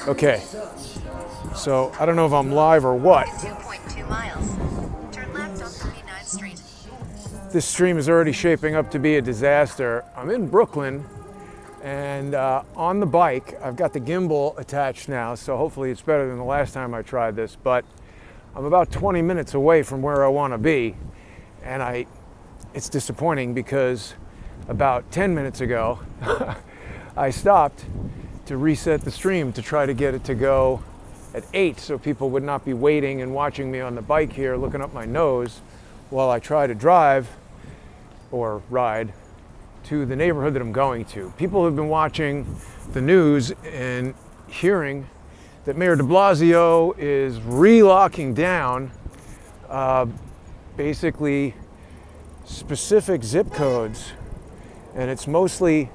Okay, so I don't know if I'm live or what. 2.2 miles. Turn left on 39th Street. This stream is already shaping up to be a disaster. I'm in Brooklyn, and on the bike, I've got the gimbal attached now, so hopefully it's better than the last time I tried this, but I'm about 20 minutes away from where I want to be, and it's disappointing because about 10 minutes ago, I stopped to reset the stream to try to get it to go at 8 so people would not be waiting and watching me on the bike here looking up my nose while I try to drive or ride to the neighborhood that I'm going to. People have been watching the news and hearing that Mayor de Blasio is relocking down basically specific zip codes, and it's mostly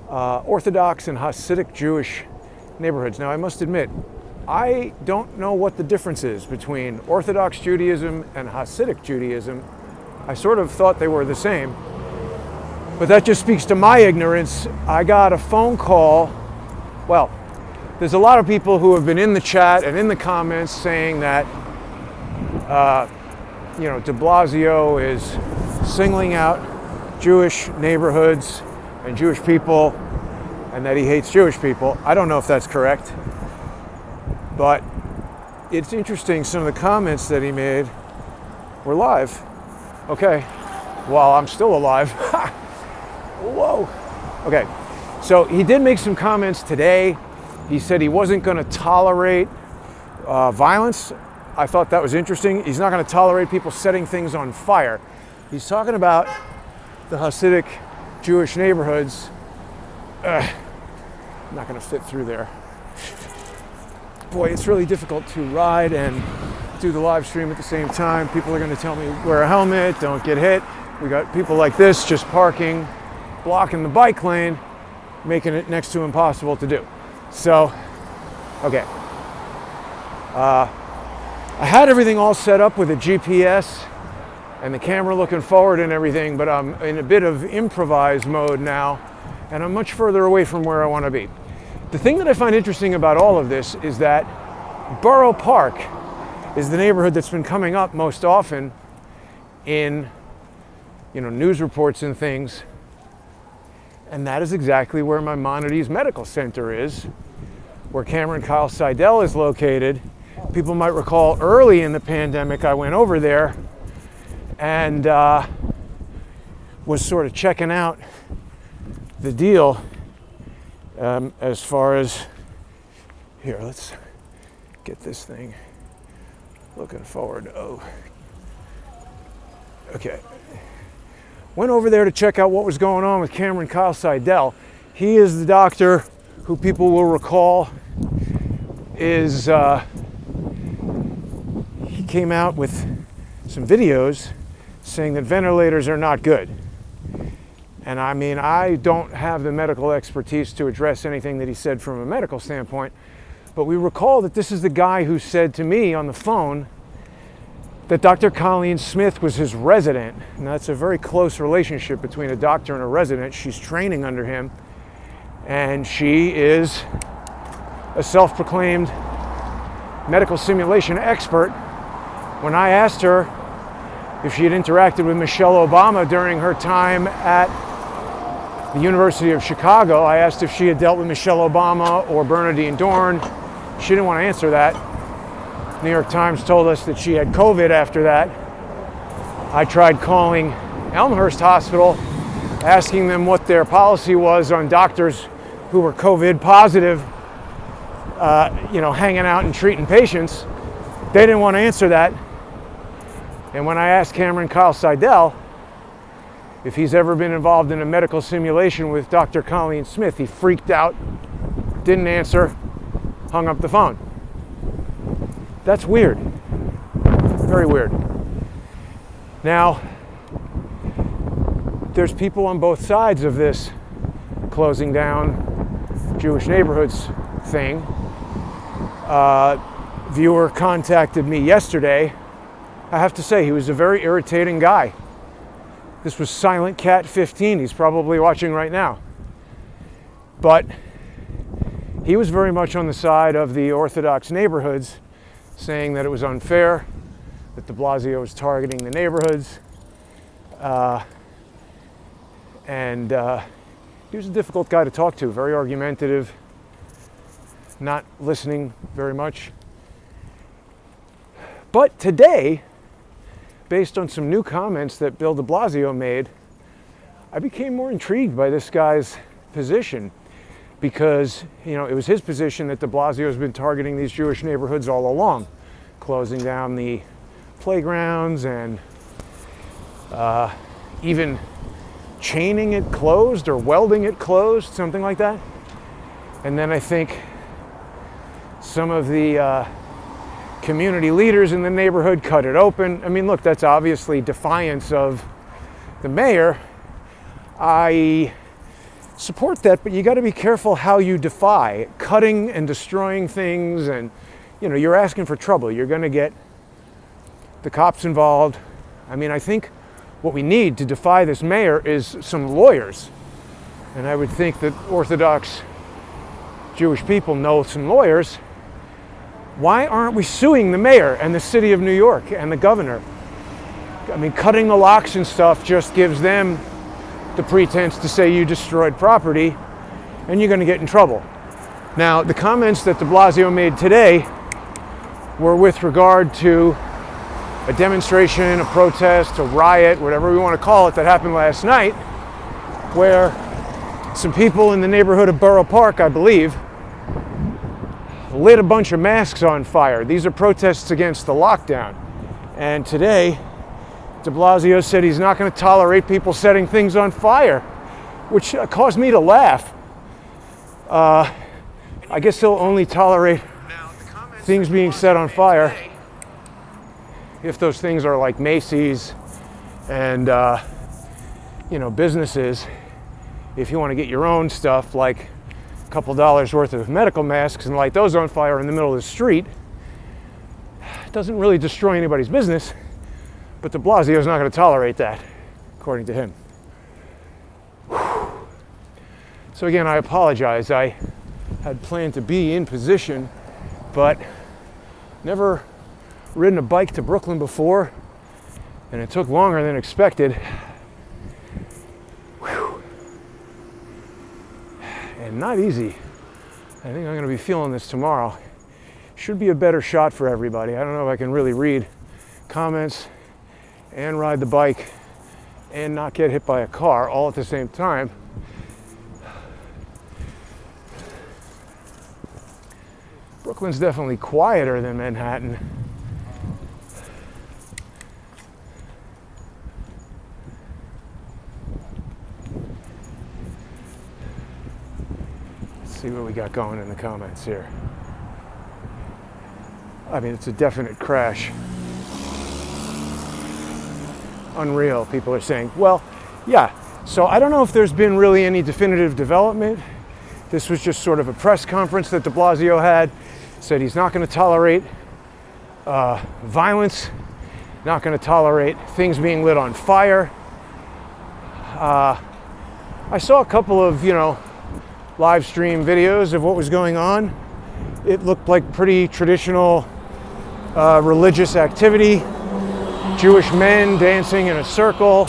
Orthodox and Hasidic Jewish neighborhoods. Now, I must admit, I don't know what the difference is between Orthodox Judaism and Hasidic Judaism. I sort of thought they were the same, but that just speaks to my ignorance. I got a phone call. Well, there's a lot of people who have been in the chat and in the comments saying that, de Blasio is singling out Jewish neighborhoods and Jewish people, and that he hates Jewish people. I don't know if that's correct, but it's interesting, some of the comments that he made were live. Okay, well, I'm still alive. Whoa. Okay, so he did make some comments today. He said he wasn't going to tolerate violence. I thought that was interesting. He's not going to tolerate people setting things on fire. He's talking about the Hasidic Jewish neighborhoods. I'm not going to fit through there. Boy, it's really difficult to ride and do the live stream at the same time. People are going to tell me wear a helmet, don't get hit. We got people like this just parking, blocking the bike lane, making it next to impossible to do. So, okay. I had everything all set up with a GPS and the camera looking forward and everything, but I'm in a bit of improvised mode now, and I'm much further away from where I want to be. The thing that I find interesting about all of this is that Borough Park is the neighborhood that's been coming up most often in, news reports and things, and that is exactly where Maimonides Medical Center is, where Cameron Kyle-Sidell is located. People might recall early in the pandemic I went over there and was sort of checking out the deal as far as, here, let's get this thing looking forward. Oh, okay. Went over there to check out what was going on with Cameron Kyle-Sidell. He is the doctor who people will recall is, he came out with some videos saying that ventilators are not good. And I mean, I don't have the medical expertise to address anything that he said from a medical standpoint, but we recall that this is the guy who said to me on the phone that Dr. Colleen Smith was his resident. Now, that's a very close relationship between a doctor and a resident. She's training under him, and she is a self-proclaimed medical simulation expert. When I asked her if she had interacted with Michelle Obama during her time at the University of Chicago, I asked if she had dealt with Michelle Obama or Bernardine Dorn. She didn't want to answer that. New York Times told us that she had COVID after that. I tried calling Elmhurst Hospital, asking them what their policy was on doctors who were COVID positive, hanging out and treating patients. They didn't want to answer that. And when I asked Cameron Kyle-Sidell if he's ever been involved in a medical simulation with Dr. Colleen Smith, he freaked out, didn't answer, hung up the phone. That's weird. Very weird. Now, there's people on both sides of this closing down Jewish neighborhoods thing. Viewer contacted me yesterday. I have to say, he was a very irritating guy. This was Silent Cat 15. He's probably watching right now. But he was very much on the side of the Orthodox neighborhoods, saying that it was unfair, that de Blasio was targeting the neighborhoods. And he was a difficult guy to talk to, very argumentative, not listening very much. But today, based on some new comments that Bill de Blasio made, I became more intrigued by this guy's position, because, you know, it was his position that de Blasio has been targeting these Jewish neighborhoods all along, closing down the playgrounds and even chaining it closed or welding it closed, something like that. And then I think some of the community leaders in the neighborhood cut it open. I mean, look, that's obviously defiance of the mayor. I support that, but you got to be careful how you defy. Cutting and destroying things, and, you know, you're asking for trouble. You're going to get the cops involved. I mean, I think what we need to defy this mayor is some lawyers. And I would think that Orthodox Jewish people know some lawyers. Why aren't we suing the mayor and the city of New York and the governor? I mean, cutting the locks and stuff just gives them the pretense to say you destroyed property and you're going to get in trouble. Now, the comments that de Blasio made today were with regard to a demonstration, a protest, a riot, whatever we want to call it, that happened last night, where some people in the neighborhood of Borough Park, I believe, lit a bunch of masks on fire. These are protests against the lockdown. And today, de Blasio said he's not going to tolerate people setting things on fire, which caused me to laugh. I guess he'll only tolerate things being set on fire if those things are like Macy's and, you know, businesses. If you want to get your own stuff, like a couple dollars worth of medical masks, and light those on fire in the middle of the street, it doesn't really destroy anybody's business. But de Blasio is not going to tolerate that, according to him. So again, I apologize. I had planned to be in position, but never ridden a bike to Brooklyn before, and it took longer than expected. Whew. And not easy. I think I'm going to be feeling this tomorrow. Should be a better shot for everybody. I don't know if I can really read comments and ride the bike and not get hit by a car all at the same time. Brooklyn's definitely quieter than Manhattan. Let's see what we got going in the comments here. I mean, it's a definite crash. Unreal, people are saying. Well, yeah, so I don't know if there's been really any definitive development. This was just sort of a press conference that de Blasio had. Said he's not going to tolerate violence, not going to tolerate things being lit on fire. I saw a couple of, you know, live stream videos of what was going on. It looked like pretty traditional religious activity. Jewish men dancing in a circle,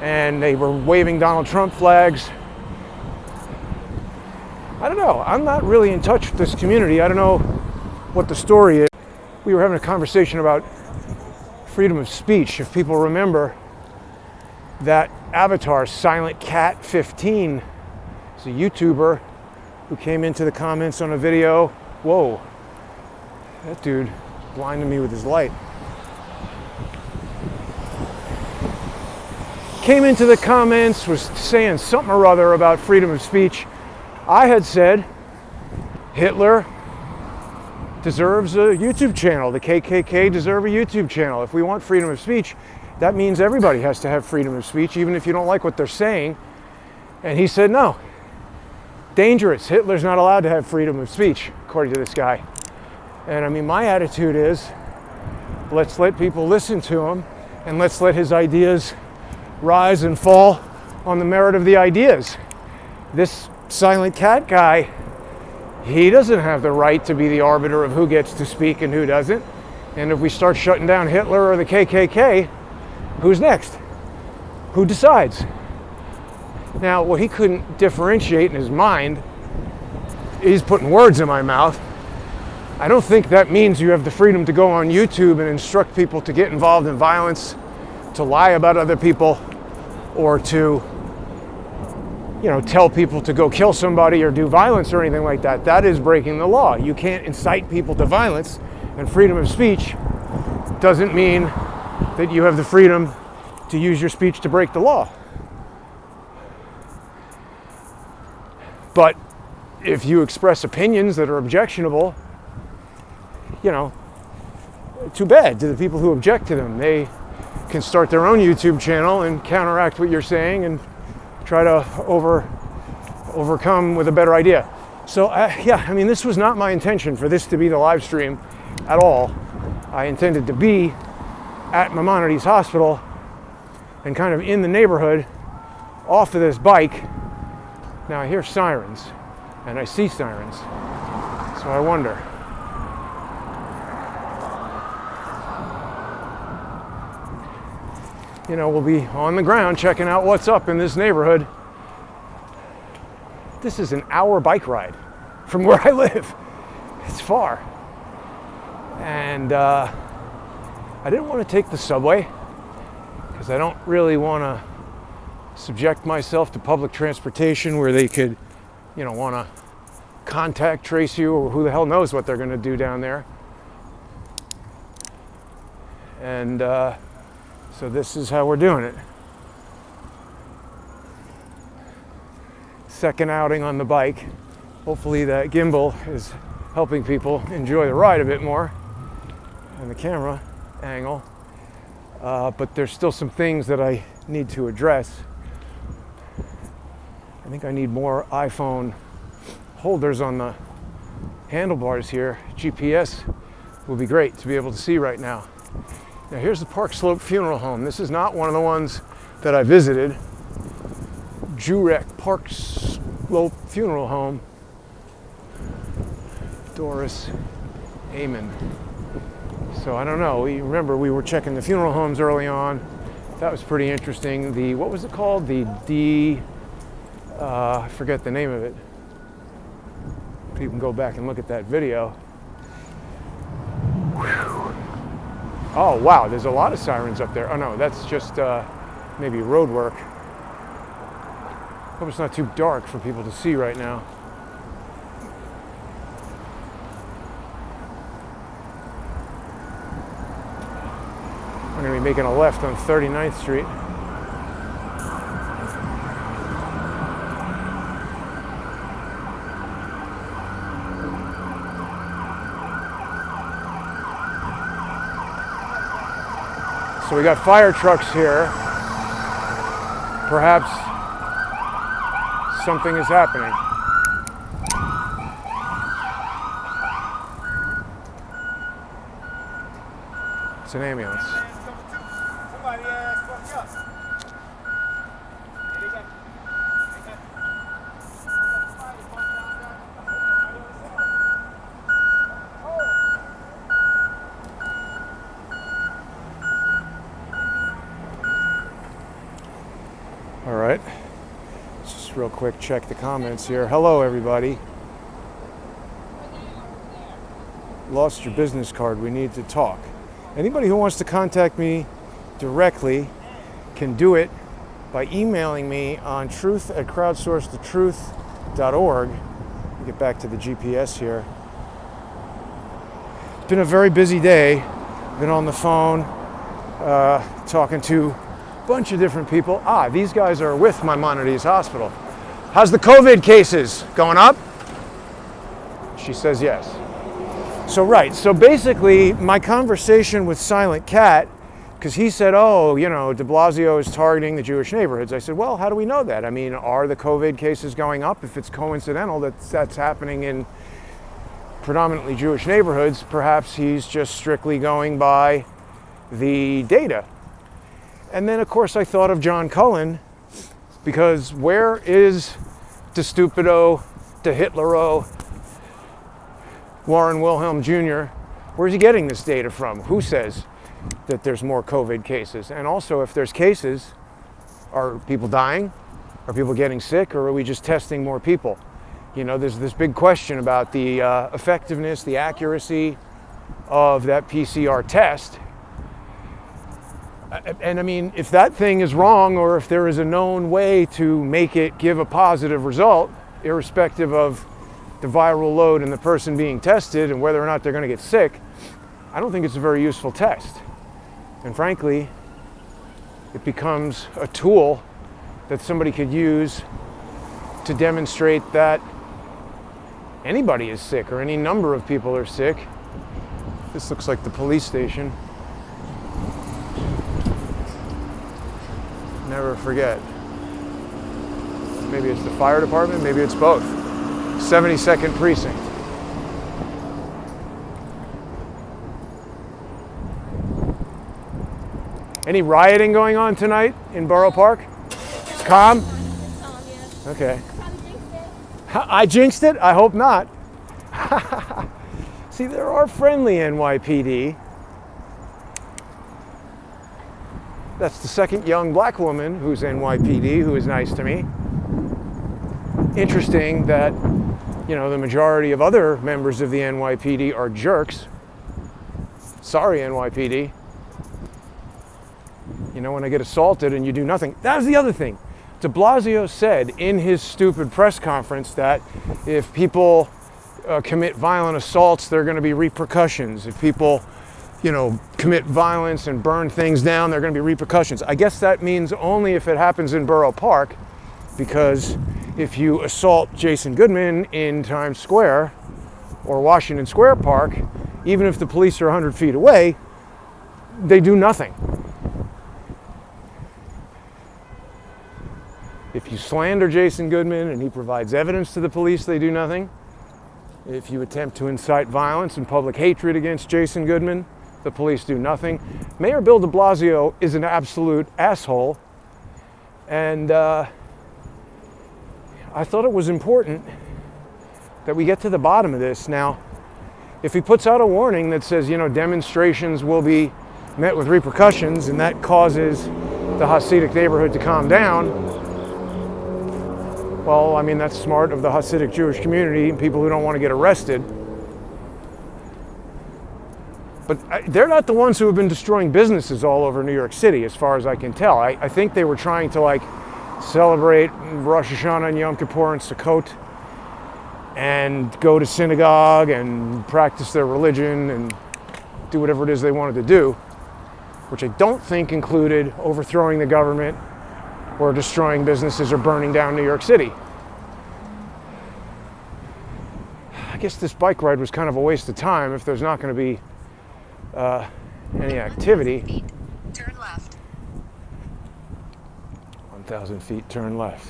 and they were waving Donald Trump flags. I don't know. I'm not really in touch with this community. I don't know what the story is. We were having a conversation about freedom of speech. If people remember, that avatar, Silent Cat 15, is a YouTuber who came into the comments on a video. Whoa, that dude blinded me with his light. Came into the comments, was saying something or other about freedom of speech. I had said Hitler deserves a YouTube channel. The KKK deserve a YouTube channel. If we want freedom of speech, that means everybody has to have freedom of speech, even if you don't like what they're saying. And he said, no, dangerous. Hitler's not allowed to have freedom of speech, according to this guy. And I mean, my attitude is, let's let people listen to him, and let's let his ideas rise and fall on the merit of the ideas. This Silent Cat guy, he doesn't have the right to be the arbiter of who gets to speak and who doesn't. And if we start shutting down Hitler or the KKK, who's next? Who decides? Now, what he couldn't differentiate in his mind, he's putting words in my mouth. I don't think that means you have the freedom to go on YouTube and instruct people to get involved in violence, to lie about other people, or to, tell people to go kill somebody or do violence or anything like that. That is breaking the law. You can't incite people to violence, and freedom of speech doesn't mean that you have the freedom to use your speech to break the law. But if you express opinions that are objectionable, too bad to the people who object to them. They can start their own YouTube channel and counteract what you're saying and try to overcome with a better idea. So this was not my intention for this to be the live stream at all. I intended to be at Maimonides Hospital and kind of in the neighborhood off of this bike. Now I hear sirens and I see sirens, so I wonder. We'll be on the ground checking out what's up in this neighborhood. This is an hour bike ride from where I live. It's far. And I didn't want to take the subway because I don't really want to subject myself to public transportation where they could, want to contact trace you, or who the hell knows what they're going to do down there. And so this is how we're doing it. Second outing on the bike. Hopefully that gimbal is helping people enjoy the ride a bit more and the camera angle. But there's still some things that I need to address. I think I need more iPhone holders on the handlebars here. GPS would be great to be able to see right now. Now here's the Park Slope Funeral Home. This is not one of the ones that I visited. Jurek Park Slope Funeral Home. Doris Amon. So I don't know. Remember we were checking the funeral homes early on. That was pretty interesting. What was it called? I forget the name of it. You can go back and look at that video. Whew. Oh wow, there's a lot of sirens up there. Oh no, that's just maybe road work. Hope it's not too dark for people to see right now. I'm going to be making a left on 39th Street. So we got fire trucks here. Perhaps something is happening. It's an ambulance. Somebody fucked up. All right, let's just real quick check the comments here. Hello, everybody. Lost your business card. We need to talk. Anybody who wants to contact me directly can do it by emailing me on truth@crowdsourcethetruth.org. Let me get back to the GPS here. It's been a very busy day. Been on the phone, talking to bunch of different people. These guys are with Maimonides Hospital. How's the COVID cases going up? She says yes. So basically my conversation with Silent Cat, because he said, de Blasio is targeting the Jewish neighborhoods. I said, well, how do we know that? I mean, are the COVID cases going up? If it's coincidental that's happening in predominantly Jewish neighborhoods, perhaps he's just strictly going by the data. And then, of course, I thought of John Cullen, because where is to Stupido, to Hitlero, Warren Wilhelm Jr., where's he getting this data from? Who says that there's more COVID cases? And also, if there's cases, are people dying? Are people getting sick? Or are we just testing more people? You know, there's this big question about the effectiveness, the accuracy of that PCR test. And I mean, if that thing is wrong, or if there is a known way to make it give a positive result, irrespective of the viral load and the person being tested and whether or not they're going to get sick, I don't think it's a very useful test. And frankly, it becomes a tool that somebody could use to demonstrate that anybody is sick or any number of people are sick. This looks like the police station. Never forget. Maybe it's the fire department, maybe it's both. 72nd precinct. Any rioting going on tonight in Borough Park? It's calm? Okay. I jinxed it? I hope not. See, there are friendly NYPD. That's the second young black woman who's NYPD who is nice to me. Interesting that, you know, the majority of other members of the NYPD are jerks. Sorry, NYPD. You know, when I get assaulted and you do nothing. That was the other thing. De Blasio said in his stupid press conference that if people commit violent assaults, there are going to be repercussions. If people, you know, commit violence and burn things down, there are going to be repercussions. I guess that means only if it happens in Borough Park, because if you assault Jason Goodman in Times Square or Washington Square Park, even if the police are 100 feet away, they do nothing. If you slander Jason Goodman and he provides evidence to the police, they do nothing. If you attempt to incite violence and public hatred against Jason Goodman, the police do nothing. Mayor Bill de Blasio is an absolute asshole. And I thought it was important that we get to the bottom of this. Now, if he puts out a warning that says, you know, demonstrations will be met with repercussions, and that causes the Hasidic neighborhood to calm down, well, I mean, that's smart of the Hasidic Jewish community and people who don't want to get arrested. But they're not the ones who have been destroying businesses all over New York City, as far as I can tell. I think they were trying to, like, celebrate Rosh Hashanah and Yom Kippur and Sukkot and go to synagogue and practice their religion and do whatever it is they wanted to do, which I don't think included overthrowing the government or destroying businesses or burning down New York City. I guess this bike ride was kind of a waste of time if there's not going to be any activity. 1,000 feet, turn left. 1,000 feet, turn left.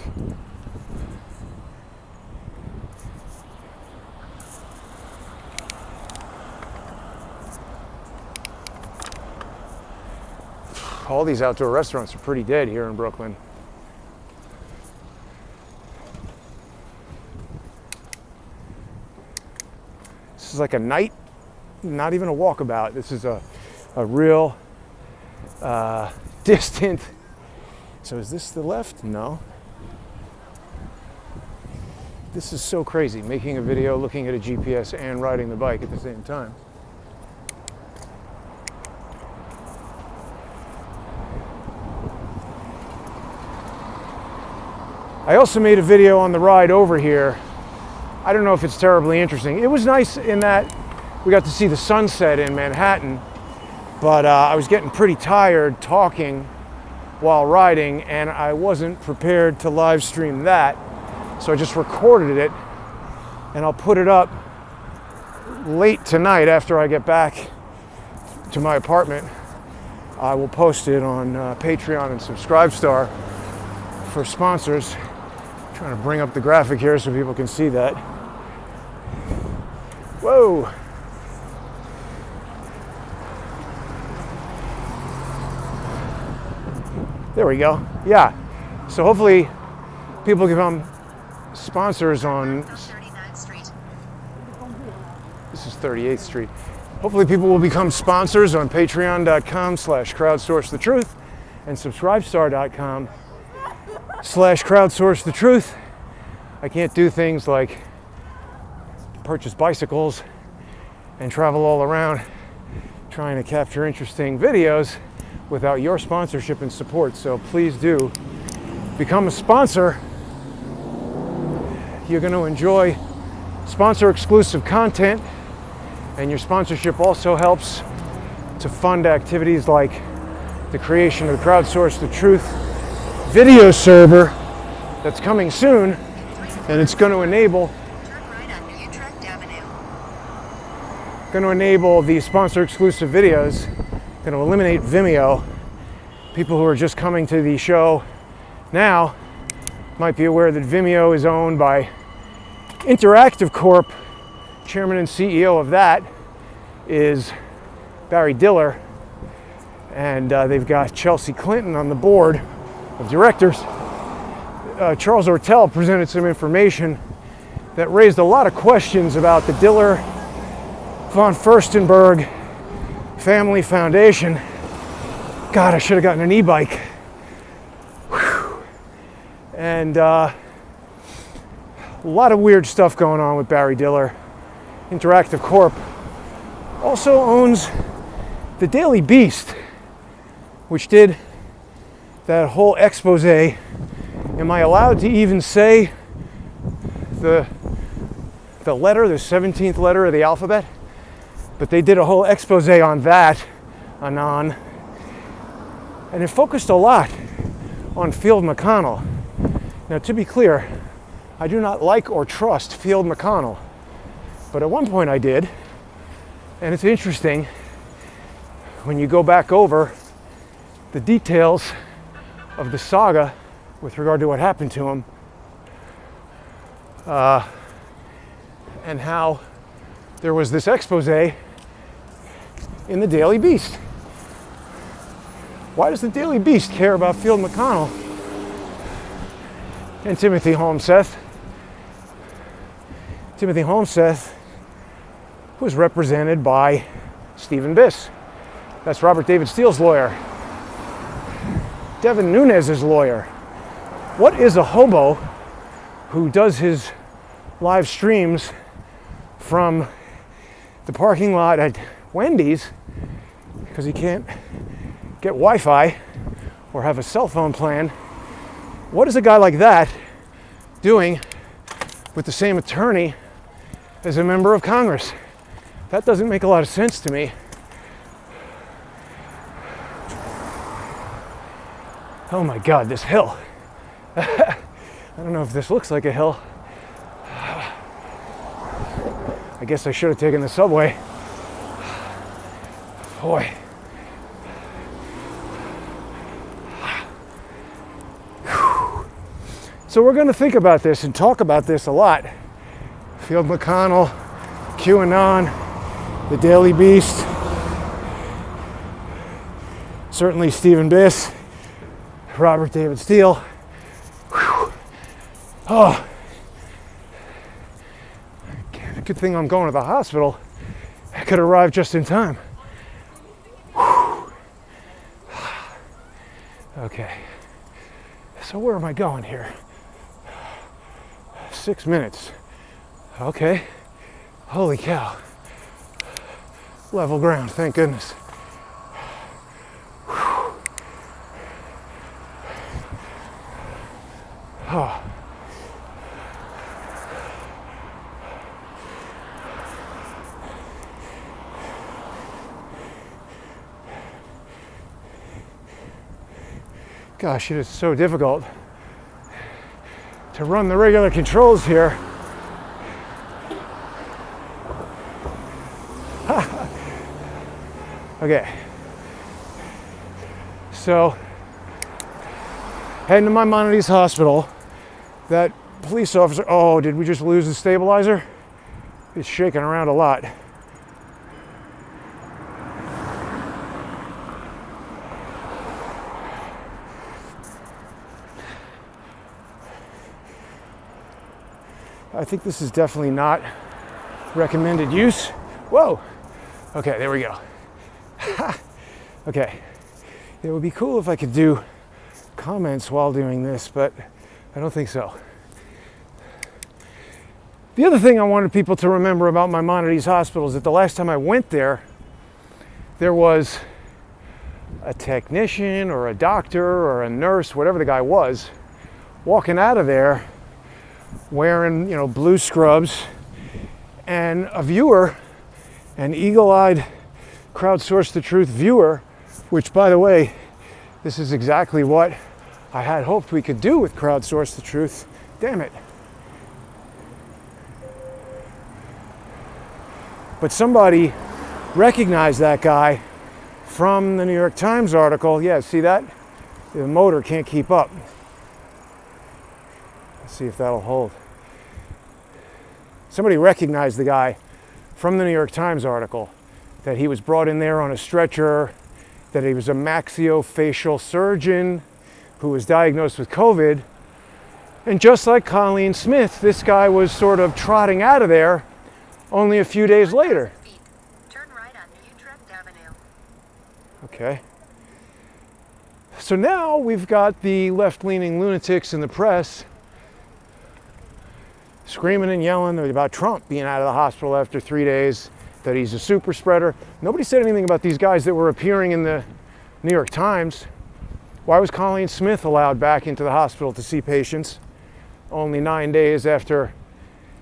All these outdoor restaurants are pretty dead here in Brooklyn. This is like a night, not even a walkabout. This is a real distant. So is this the left? No. This is so crazy, making a video, looking at a GPS, and riding the bike at the same time. I also made a video on the ride over here. I don't know if it's terribly interesting. It was nice in that we got to see the sunset in Manhattan, but I was getting pretty tired talking while riding, and I wasn't prepared to live stream that. So I just recorded it, and I'll put it up late tonight after I get back to my apartment. I will post it on Patreon and Subscribestar for sponsors. I'm trying to bring up the graphic here so people can see that. Whoa. There we go. Yeah. So hopefully people can come sponsors on, Left on 39th Street. this is 38th Street. Hopefully people will become sponsors on patreon.com/crowdsourcethetruth and subscribestar.com/crowdsourcethetruth. I can't do things like purchase bicycles and travel all around trying to capture interesting videos without your sponsorship and support. So please do become a sponsor. You're going to enjoy sponsor exclusive content, and your sponsorship also helps to fund activities like the creation of the Crowdsource the Truth video server that's coming soon, and it's going to enable Turn right on Utrecht Avenue. these sponsor exclusive videos, going to eliminate Vimeo. People who are just coming to the show now might be aware that Vimeo is owned by Interactive Corp. Chairman and CEO of that is Barry Diller, and they've got Chelsea Clinton on the board of directors. Charles Ortel presented some information that raised a lot of questions about the Diller von Furstenberg Family Foundation. God, I should have gotten an e-bike. Whew. And a lot of weird stuff going on with Barry Diller. Interactive Corp. also owns the Daily Beast, which did that whole expose. Am I allowed to even say the letter, the 17th letter of the alphabet? But they did a whole expose on that, Anon. And it focused a lot on Field McConnell. Now, to be clear, I do not like or trust Field McConnell. But at one point I did. And it's interesting when you go back over the details of the saga with regard to what happened to him, and how there was this expose in the Daily Beast. Why does the Daily Beast care about Field McConnell and Timothy Holmseth? Timothy Holmseth was represented by Stephen Biss. That's Robert David Steele's lawyer. Devin Nunes' lawyer. What is a hobo who does his live streams from the parking lot at Wendy's because he can't get Wi-Fi or have a cell phone plan? What is a guy like that doing with the same attorney as a member of Congress? That doesn't make a lot of sense to me. Oh my God, this hill. I don't know if this looks like a hill. I guess I should have taken the subway. Boy. So we're going to think about this and talk about this a lot. Field McConnell, QAnon, the Daily Beast, certainly Stephen Biss, Robert David Steele. Whew. Oh, good thing I'm going to the hospital. I could arrive just in time. Whew. Okay, so where am I going here? 6 minutes. Okay, holy cow. Level ground, thank goodness. Oh. Gosh, it is so difficult to run the regular controls here. Okay, so heading to Maimonides Hospital. That police officer, oh, did we just lose the stabilizer? It's shaking around a lot. I think this is definitely not recommended use. Whoa. Okay, there we go. Okay. It would be cool if I could do comments while doing this, but I don't think so. The other thing I wanted people to remember about Maimonides Hospital is that the last time I went there, there was a technician or a doctor or a nurse, whatever the guy was, walking out of there wearing, blue scrubs, and a viewer, an eagle-eyed Crowdsource the Truth viewer, which, by the way, this is exactly what I had hoped we could do with Crowdsource the Truth. Damn it. But somebody recognized that guy from the New York Times article. Yeah, see that? The motor can't keep up. Let's see if that'll hold. Somebody recognized the guy from the New York Times article, that he was brought in there on a stretcher, that he was a maxillofacial surgeon who was diagnosed with COVID. And just like Colleen Smith, this guy was sort of trotting out of there only a few days later. Turn right on Utrecht Avenue. Okay. So now we've got the left-leaning lunatics in the press screaming and yelling about Trump being out of the hospital after 3 days, that he's a super spreader. Nobody said anything about these guys that were appearing in the New York Times. Why was Colleen Smith allowed back into the hospital to see patients only 9 days after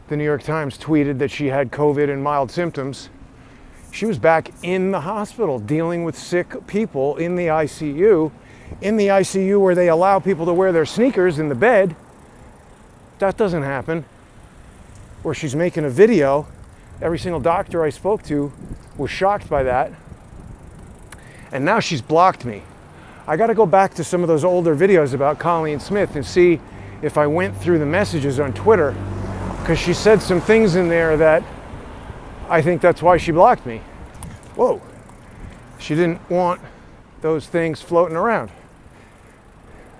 the New York Times tweeted that she had COVID and mild symptoms? She was back in the hospital dealing with sick people in the ICU where they allow people to wear their sneakers in the bed. That doesn't happen. Or she's making a video. Every single doctor I spoke to was shocked by that. And now she's blocked me. I got to go back to some of those older videos about Colleen Smith and see if I went through the messages on Twitter, because she said some things in there that I think that's why she blocked me. Whoa. She didn't want those things floating around.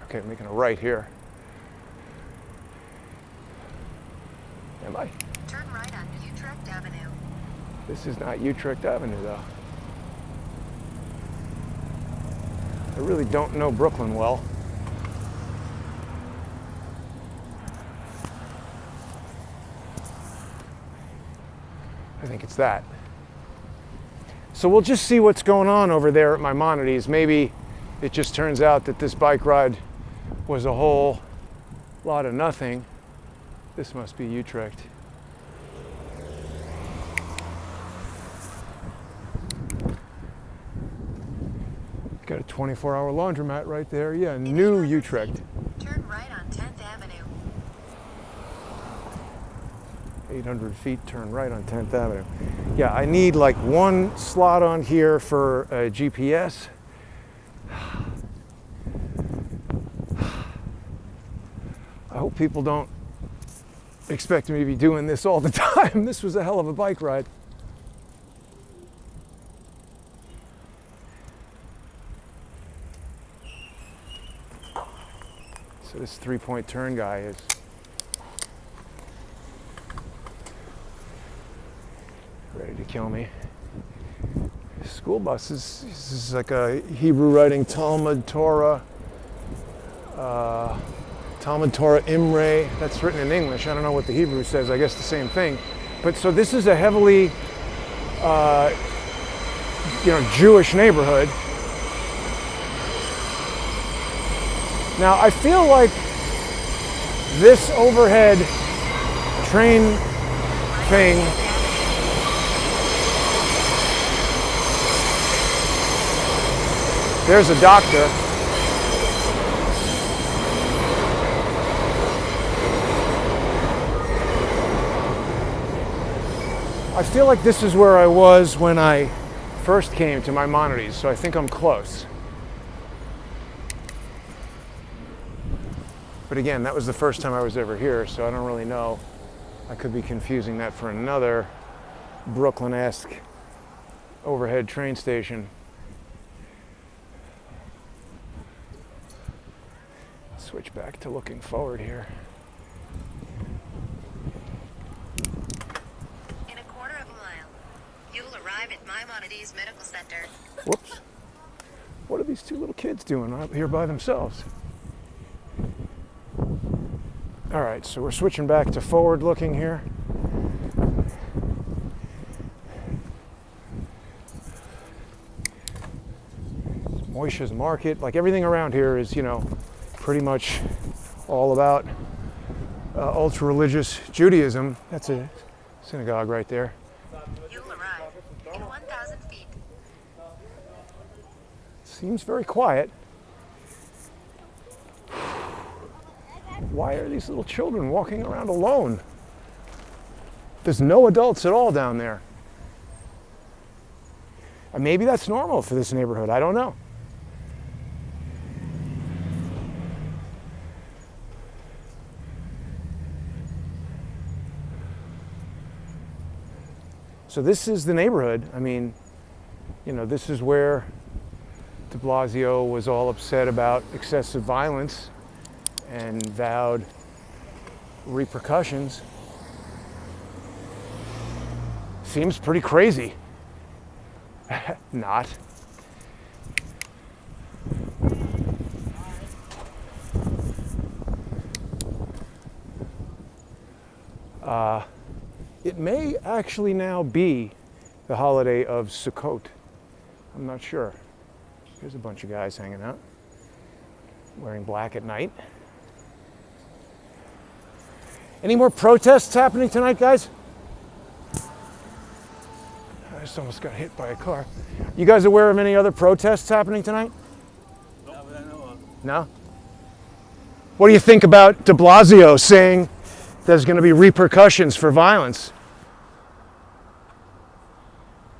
Okay, I'm making a right here. Am I? Turn right on Utrecht Avenue. This is not Utrecht Avenue, though. I really don't know Brooklyn well. I think it's that. So we'll just see what's going on over there at Maimonides. Maybe it just turns out that this bike ride was a whole lot of nothing. This must be Utrecht. Got a 24-hour laundromat right there. Yeah, new Utrecht. Turn right on 10th Avenue. 800 feet, turn right on 10th Avenue. Yeah, I need like one slot on here for a GPS. I hope people don't expect me to be doing this all the time. This was a hell of a bike ride. So this 3-point turn guy is ready to kill me. School buses, this is like a Hebrew writing Talmud Torah Imre. That's written in English. I don't know what the Hebrew says. I guess the same thing. But so this is a heavily, Jewish neighborhood. Now I feel like this overhead train thing there's a doctor. I feel like this is where I was when I first came to Maimonides, so I think I'm close. But again, that was the first time I was ever here, so I don't really know. I could be confusing that for another Brooklyn-esque overhead train station. Switch back to looking forward here. Maimonides Medical Center. Whoops. What are these two little kids doing out here by themselves? All right, so we're switching back to forward looking here. Moisha's Market, like everything around here is, you know, pretty much all about ultra-religious Judaism. That's a synagogue right there. You'll arrive in 1,000 feet. Seems very quiet. Why are these little children walking around alone? There's no adults at all down there. And maybe that's normal for this neighborhood. I don't know. So this is the neighborhood. I mean, you know, this is where de Blasio was all upset about excessive violence and vowed repercussions. Seems pretty crazy. Not. It may actually now be the holiday of Sukkot. I'm not sure. There's a bunch of guys hanging out, wearing black at night. Any more protests happening tonight, guys? I just almost got hit by a car. You guys aware of any other protests happening tonight? Not that I know of. No? What do you think about de Blasio saying there's going to be repercussions for violence?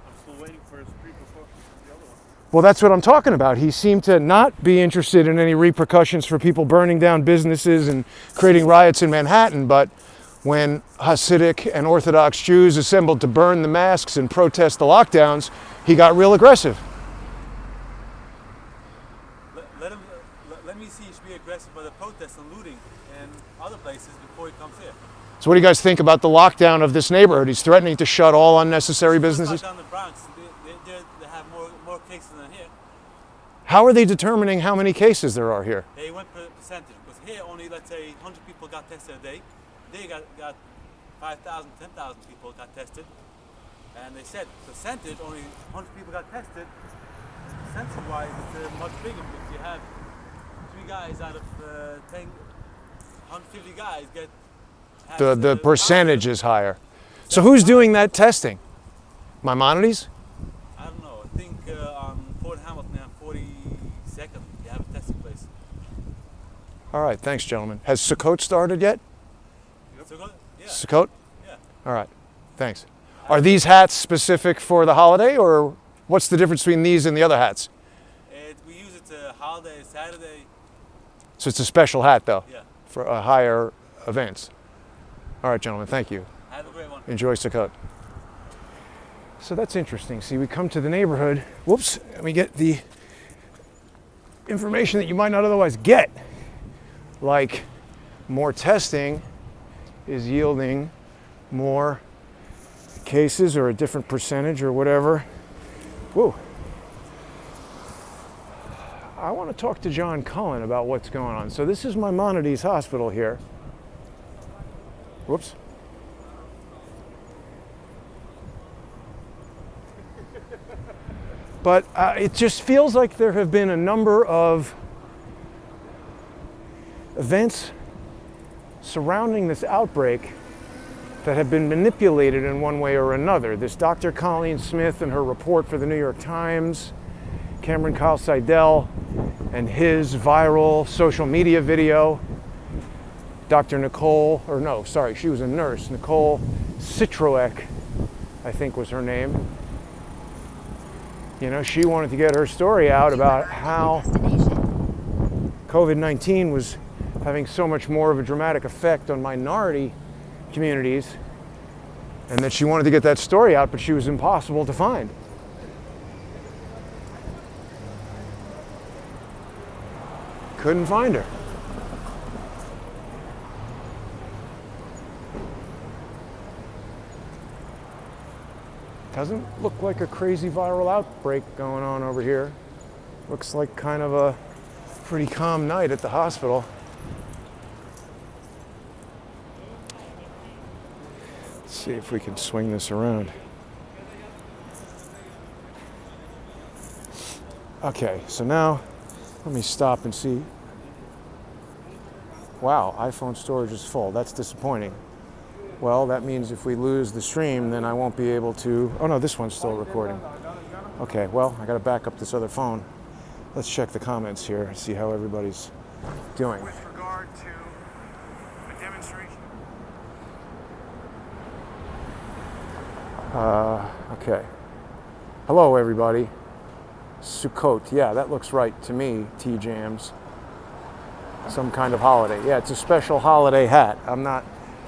I'm still waiting for his pre-performance for the other one. Well, that's what I'm talking about. He seemed to not be interested in any repercussions for people burning down businesses and creating riots in Manhattan, but when Hasidic and Orthodox Jews assembled to burn the masks and protest the lockdowns, he got real aggressive. Let me see he should be aggressive by the protests and looting in other places before he comes here. So what do you guys think about the lockdown of this neighborhood? He's threatening to shut all unnecessary businesses. Down the Bronx, they have more cases than here. How are they determining how many cases there are here? They went per percentage, because here only, let's say, 100 people got tested a day. They got 5,000, 10,000 people got tested. And they said percentage, only 100 people got tested. Percentage-wise, it's much bigger, because you have 3 guys out of 10, 150 guys get The percentage is higher. So who's doing that testing? Maimonides? I don't know. I think on Fort Hamilton and 42nd, they have a testing place. All right, thanks, gentlemen. Has Sukkot started yet? So go, yeah. Sukkot? Yeah. All right, thanks. Are these hats specific for the holiday, or what's the difference between these and the other hats? We use it to holiday, Saturday. So it's a special hat, though, Yeah. for higher events. All right, gentlemen, thank you. Have a great one. Enjoy Sukkot. So that's interesting. See, we come to the neighborhood, whoops, and we get the information that you might not otherwise get. Like more testing is yielding more cases or a different percentage or whatever. Whoa. I want to talk to John Cullen about what's going on. So this is Maimonides Hospital here. Whoops. But it just feels like there have been a number of events surrounding this outbreak that have been manipulated in one way or another. This Dr. Colleen Smith and her report for the New York Times, Cameron Kyle-Sidell and his viral social media video, Dr. Nicole, or no, sorry, she was a nurse, Nicole Citroek, I think was her name. You know, she wanted to get her story out about how COVID-19 was having so much more of a dramatic effect on minority communities, and that she wanted to get that story out, but she was impossible to find. Couldn't find her. Doesn't look like a crazy viral outbreak going on over here. Looks like kind of a pretty calm night at the hospital. Let's see if we can swing this around. Okay, so now let me stop and see. Wow, iPhone storage is full. That's disappointing. Well, that means if we lose the stream, then I won't be able to... Oh no, this one's still recording. Okay, well, I gotta back up this other phone. Let's check the comments here, see how everybody's doing. With regard to a demonstration. Okay. Hello, everybody. Sukkot. Yeah, that looks right to me, T-Jams. Some kind of holiday. Yeah, it's a special holiday hat. I'm not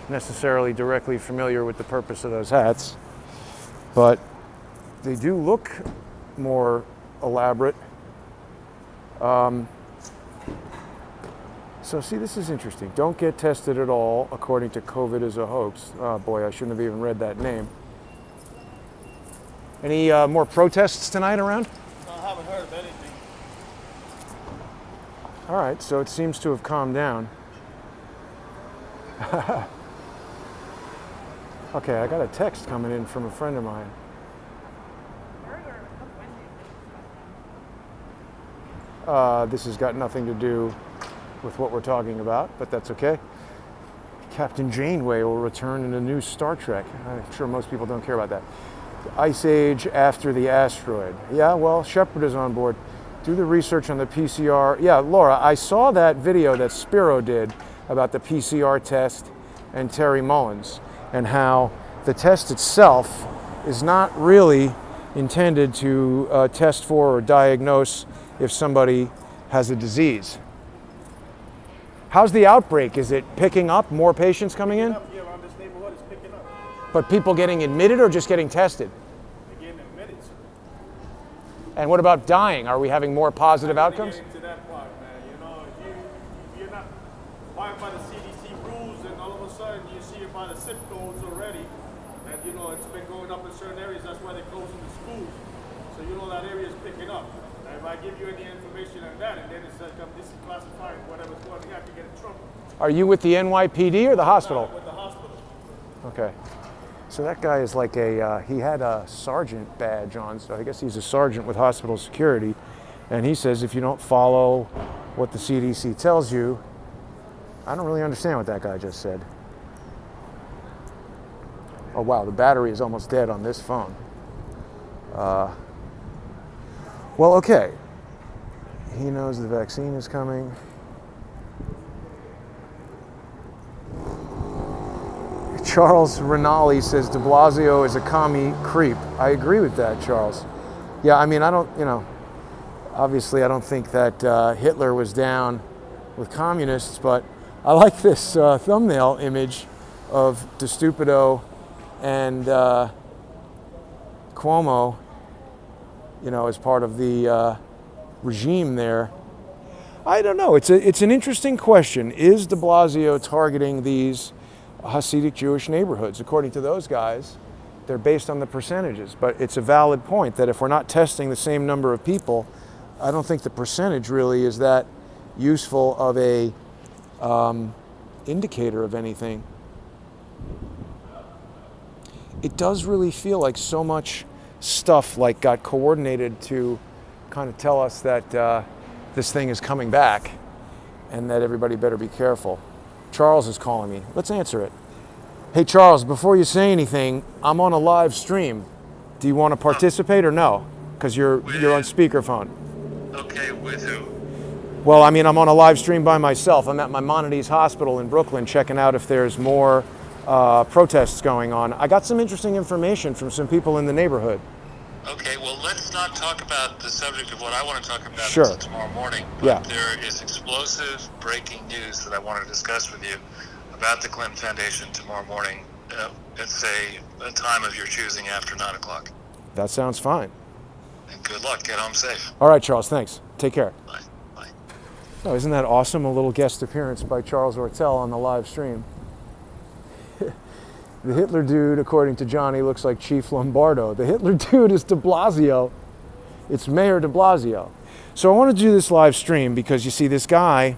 necessarily directly familiar with the purpose of those hats, but they do look more elaborate. So see, this is interesting. Don't get tested at all, according to COVID is a hoax. Oh boy, I shouldn't have even read that name. Any more protests tonight around? I haven't heard of anything. All right, so it seems to have calmed down. Okay, I got a text coming in from a friend of mine. This has got nothing to do with what we're talking about, but that's okay. Captain Janeway will return in a new Star Trek. I'm sure most people don't care about that. Ice Age after the asteroid. Yeah, well, Shepard is on board. Do the research on the PCR. Yeah, Laura, I saw that video that Spiro did about the PCR test and Terry Mullins, and how the test itself is not really intended to test for or diagnose if somebody has a disease. How's the outbreak? Is it picking up? More patients coming in? Yeah, around this neighborhood it's picking up. But people getting admitted or just getting tested? They're getting admitted, sir. And what about dying? Are we having more positive outcomes? Get into that part, man. You know, if you're not abiding by the CDC rules, and all of a sudden you see it by the zip codes already, and you know it's been going up in certain areas. That's why they're closing the schools. So you know that area is picking up. And if I give you any information on that, and then it's like this is classifying whatever's going on, I can get in trouble. Are you with the NYPD or the hospital? With the hospital. Okay. So that guy is like a, he had a sergeant badge on, so I guess he's a sergeant with hospital security. And he says if you don't follow what the CDC tells you, I don't really understand what that guy just said. Oh wow, the battery is almost dead on this phone. Well, okay. He knows the vaccine is coming. Charles Rinaldi says de Blasio is a commie creep. I agree with that, Charles. Yeah, I mean, I don't, you know, obviously I don't think that Hitler was down with communists, but I like this thumbnail image of De Stupido and Cuomo, you know, as part of the regime there. I don't know. It's an interesting question. Is de Blasio targeting these Hasidic Jewish neighborhoods? According to those guys, they're based on the percentages. But it's a valid point that if we're not testing the same number of people, I don't think the percentage really is that useful of a indicator of anything. It does really feel like so much stuff like got coordinated to kind of tell us that this thing is coming back and that everybody better be careful. Charles is calling me. Let's answer it. Hey Charles, before you say anything, I'm on a live stream. Do you want to participate or no? Because you're on speakerphone. Okay, with who? Well, I mean, I'm on a live stream by myself. I'm at Maimonides Hospital in Brooklyn checking out if there's more protests going on. I got some interesting information from some people in the neighborhood. Okay, well, let's not talk about the subject of what I want to talk about Sure. until tomorrow morning. But Yeah. there is explosive breaking news that I want to discuss with you about the Clinton Foundation tomorrow morning. It's a time of your choosing after 9 o'clock. That sounds fine. And good luck. Get home safe. All right, Charles, thanks. Take care. Bye. Bye. Oh, isn't that awesome? A little guest appearance by Charles Ortel on the live stream. The Hitler dude, according to Johnny, looks like Chief Lombardo. The Hitler dude is de Blasio. It's Mayor de Blasio. So I want to do this live stream because you see this guy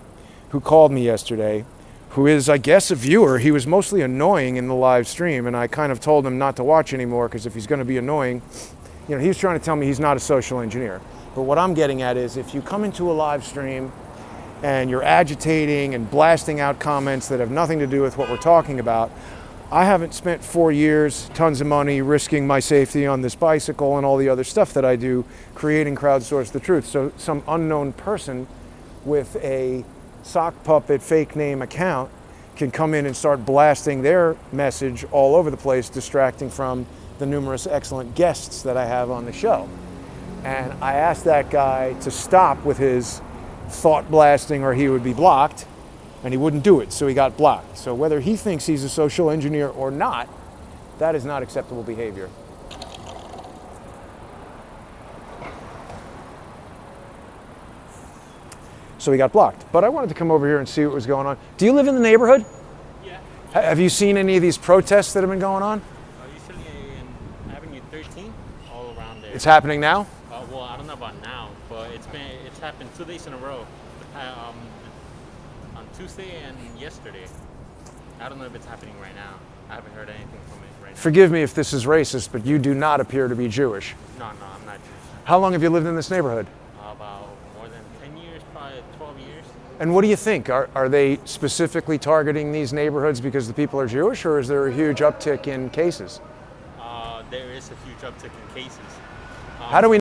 who called me yesterday, who is, I guess, a viewer. He was mostly annoying in the live stream, and I kind of told him not to watch anymore because if he's going to be annoying, you know, he was trying to tell me he's not a social engineer. But what I'm getting at is if you come into a live stream and you're agitating and blasting out comments that have nothing to do with what we're talking about, I haven't spent 4 years, tons of money, risking my safety on this bicycle and all the other stuff that I do, creating Crowdsource the Truth. So some unknown person with a sock puppet fake name account can come in and start blasting their message all over the place, distracting from the numerous excellent guests that I have on the show. And I asked that guy to stop with his thought blasting or he would be blocked. And he wouldn't do it, so he got blocked. So whether he thinks he's a social engineer or not, that is not acceptable behavior. So he got blocked. But I wanted to come over here and see what was going on. Do you live in the neighborhood? Yeah. Have you seen any of these protests that have been going on? Usually in Avenue 13, all around there. It's happening now? Well, I don't know about now, but it's happened 2 days in a row. On Tuesday and yesterday. I don't know if it's happening right now. I haven't heard anything from it right now. Forgive me if this is racist, but you do not appear to be Jewish. No, I'm not Jewish. How long have you lived in this neighborhood? About more than 10 years, probably 12 years. And what do you think? Are they specifically targeting these neighborhoods because the people are Jewish, or is there a huge uptick in cases? There is a huge uptick in cases. How do we